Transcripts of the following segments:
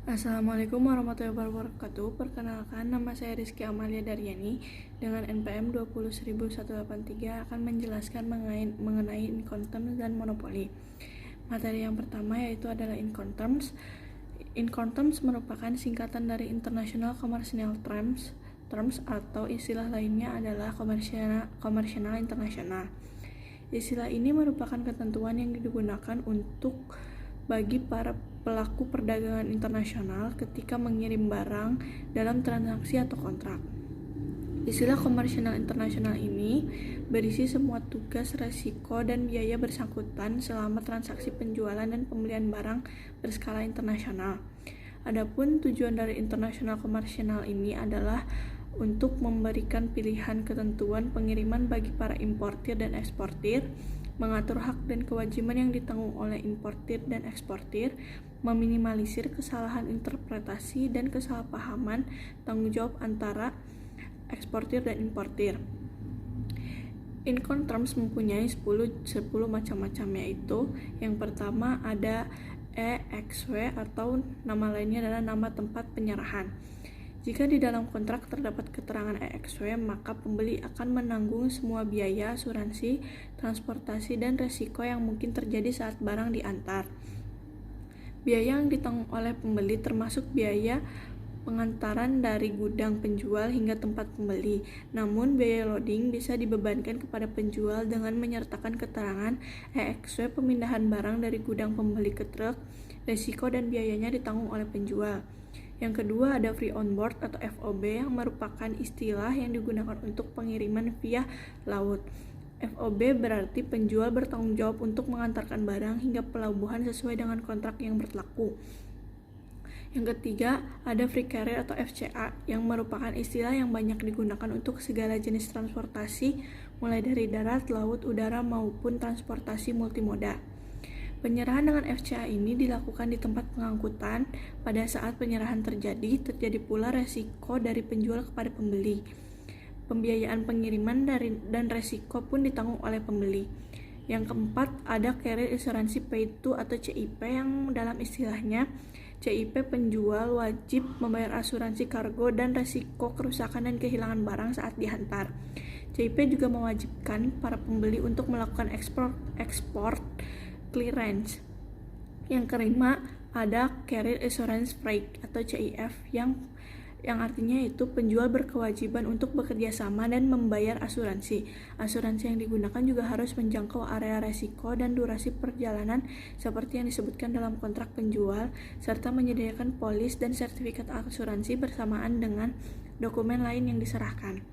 Assalamualaikum warahmatullahi wabarakatuh. Perkenalkan, nama saya Rizky Amalia Daryani dengan NPM 20183 akan menjelaskan mengenai Incoterms dan monopoli. Materi yang pertama yaitu adalah Incoterms. Incoterms merupakan singkatan dari International Commercial Terms atau istilah lainnya adalah komersial internasional. Istilah ini merupakan ketentuan yang digunakan bagi para pelaku perdagangan internasional ketika mengirim barang dalam transaksi atau kontrak. Istilah komersial internasional ini berisi semua tugas, resiko, dan biaya bersangkutan selama transaksi penjualan dan pembelian barang berskala internasional. Adapun tujuan dari internasional komersial ini adalah untuk memberikan pilihan ketentuan pengiriman bagi para importir dan eksportir, mengatur hak dan kewajiban yang ditanggung oleh importir dan eksportir, meminimalisir kesalahan interpretasi dan kesalahpahaman tanggung jawab antara eksportir dan importir. Incoterms mempunyai 10 macam-macam, yaitu yang pertama ada EXW atau nama lainnya adalah nama tempat penyerahan. Jika di dalam kontrak terdapat keterangan EXW, maka pembeli akan menanggung semua biaya, asuransi, transportasi, dan resiko yang mungkin terjadi saat barang diantar. Biaya yang ditanggung oleh pembeli termasuk biaya pengantaran dari gudang penjual hingga tempat pembeli. Namun, biaya loading bisa dibebankan kepada penjual dengan menyertakan keterangan EXW pemindahan barang dari gudang pembeli ke truk. Resiko dan biayanya ditanggung oleh penjual. Yang kedua ada free on board atau FOB yang merupakan istilah yang digunakan untuk pengiriman via laut. FOB berarti penjual bertanggung jawab untuk mengantarkan barang hingga pelabuhan sesuai dengan kontrak yang berlaku. Yang ketiga ada free carrier atau FCA yang merupakan istilah yang banyak digunakan untuk segala jenis transportasi mulai dari darat, laut, udara maupun transportasi multimoda. Penyerahan dengan FCA ini dilakukan di tempat pengangkutan. Pada saat penyerahan terjadi pula resiko dari penjual kepada pembeli. Pembiayaan pengiriman dan resiko pun ditanggung oleh pembeli. Yang keempat ada carrier asuransi paid to atau CIP yang dalam istilahnya CIP penjual wajib membayar asuransi kargo dan resiko kerusakan dan kehilangan barang saat dihantar. CIP juga mewajibkan para pembeli untuk melakukan ekspor clearance. Yang kelima ada Carrier Assurance Freight atau CIF yang artinya itu penjual berkewajiban untuk bekerja sama dan membayar asuransi. Asuransi yang digunakan juga harus menjangkau area resiko dan durasi perjalanan seperti yang disebutkan dalam kontrak penjual, serta menyediakan polis dan sertifikat asuransi bersamaan dengan dokumen lain yang diserahkan.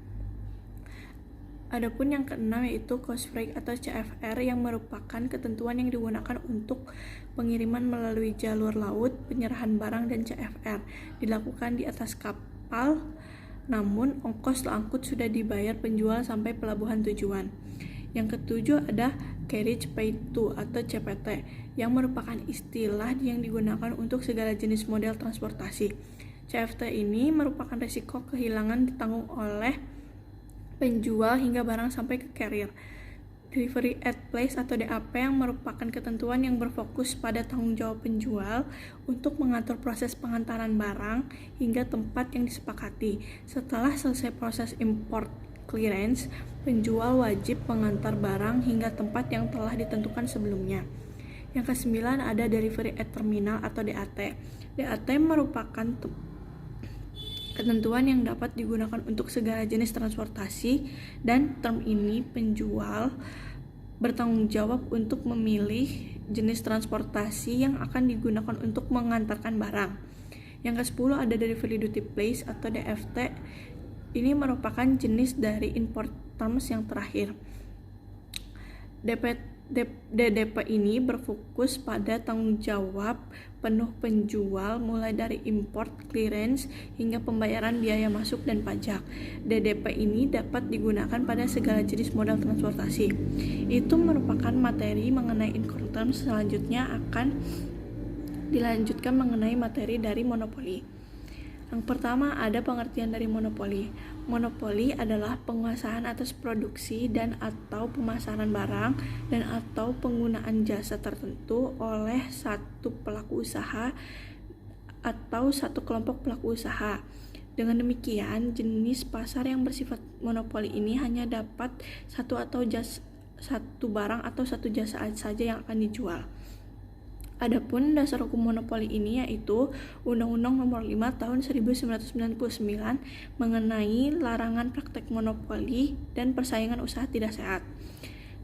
Adapun yang keenam yaitu cost freight atau CFR yang merupakan ketentuan yang digunakan untuk pengiriman melalui jalur laut. Penyerahan barang dan CFR dilakukan di atas kapal, namun ongkos angkut sudah dibayar penjual sampai pelabuhan tujuan. Yang ketujuh ada carriage paid to atau CPT yang merupakan istilah yang digunakan untuk segala jenis model transportasi. CFT ini merupakan risiko kehilangan ditanggung oleh penjual hingga barang sampai ke carrier. Delivery at place atau DAP yang merupakan ketentuan yang berfokus pada tanggung jawab penjual untuk mengatur proses pengantaran barang hingga tempat yang disepakati. Setelah selesai proses import clearance, penjual wajib mengantar barang hingga tempat yang telah ditentukan sebelumnya. Yang kesembilan ada delivery at terminal atau DAT. DAT merupakan ketentuan yang dapat digunakan untuk segala jenis transportasi, dan term ini penjual bertanggung jawab untuk memilih jenis transportasi yang akan digunakan untuk mengantarkan barang. Yang ke-10 ada delivery duty place atau DFT. Ini merupakan jenis dari import terms yang terakhir. DDP ini berfokus pada tanggung jawab penuh penjual mulai dari import, clearance, hingga pembayaran biaya masuk dan pajak. DDP ini dapat digunakan pada segala jenis modal transportasi. Itu merupakan materi mengenai Incoterms. Selanjutnya akan dilanjutkan mengenai materi dari monopoli. Yang pertama ada pengertian dari monopoli. Monopoli adalah penguasaan atas produksi dan atau pemasaran barang dan atau penggunaan jasa tertentu oleh satu pelaku usaha atau satu kelompok pelaku usaha. Dengan demikian, jenis pasar yang bersifat monopoli ini hanya dapat satu barang atau satu jasa saja yang akan dijual. Adapun dasar hukum monopoli ini yaitu Undang-Undang Nomor 5 Tahun 1999 mengenai larangan praktek monopoli dan persaingan usaha tidak sehat.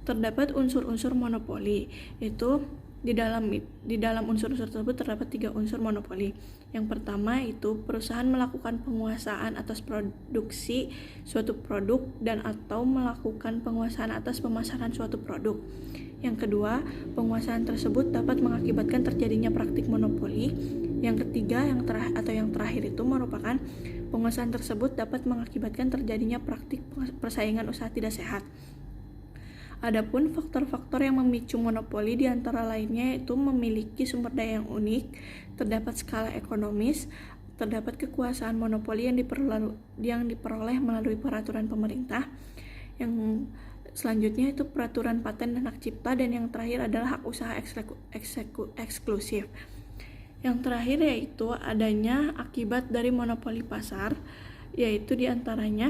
Terdapat unsur-unsur monopoli, yaitu di dalam unsur-unsur tersebut terdapat 3 unsur monopoli. Yang pertama itu perusahaan melakukan penguasaan atas produksi suatu produk dan atau melakukan penguasaan atas pemasaran suatu produk. Yang kedua, penguasaan tersebut dapat mengakibatkan terjadinya praktik monopoli. Yang ketiga, yang terakhir itu merupakan penguasaan tersebut dapat mengakibatkan terjadinya praktik persaingan usaha tidak sehat. Adapun faktor-faktor yang memicu monopoli di antara lainnya yaitu memiliki sumber daya yang unik, terdapat skala ekonomis, terdapat kekuasaan monopoli yang diperoleh melalui peraturan pemerintah. Yang selanjutnya itu peraturan paten dan hak cipta, dan yang terakhir adalah hak usaha eksklusif. Yang terakhir yaitu adanya akibat dari monopoli pasar, yaitu diantaranya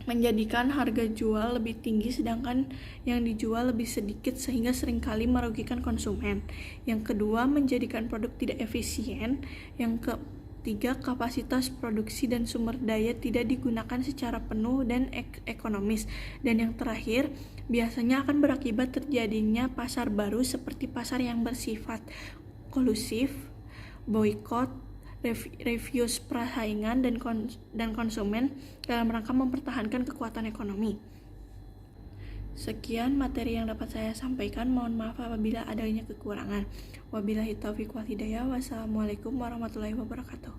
menjadikan harga jual lebih tinggi sedangkan yang dijual lebih sedikit sehingga seringkali merugikan konsumen. Yang kedua, menjadikan produk tidak efisien. Yang ketiga, kapasitas produksi dan sumber daya tidak digunakan secara penuh dan ekonomis. Dan yang terakhir, biasanya akan berakibat terjadinya pasar baru seperti pasar yang bersifat kolusif, boikot, reviews persaingan dan konsumen dalam rangka mempertahankan kekuatan ekonomi. Sekian materi yang dapat saya sampaikan. Mohon maaf apabila adanya kekurangan. Wabillahi taufiq wal hidayah. Wassalamualaikum warahmatullahi wabarakatuh.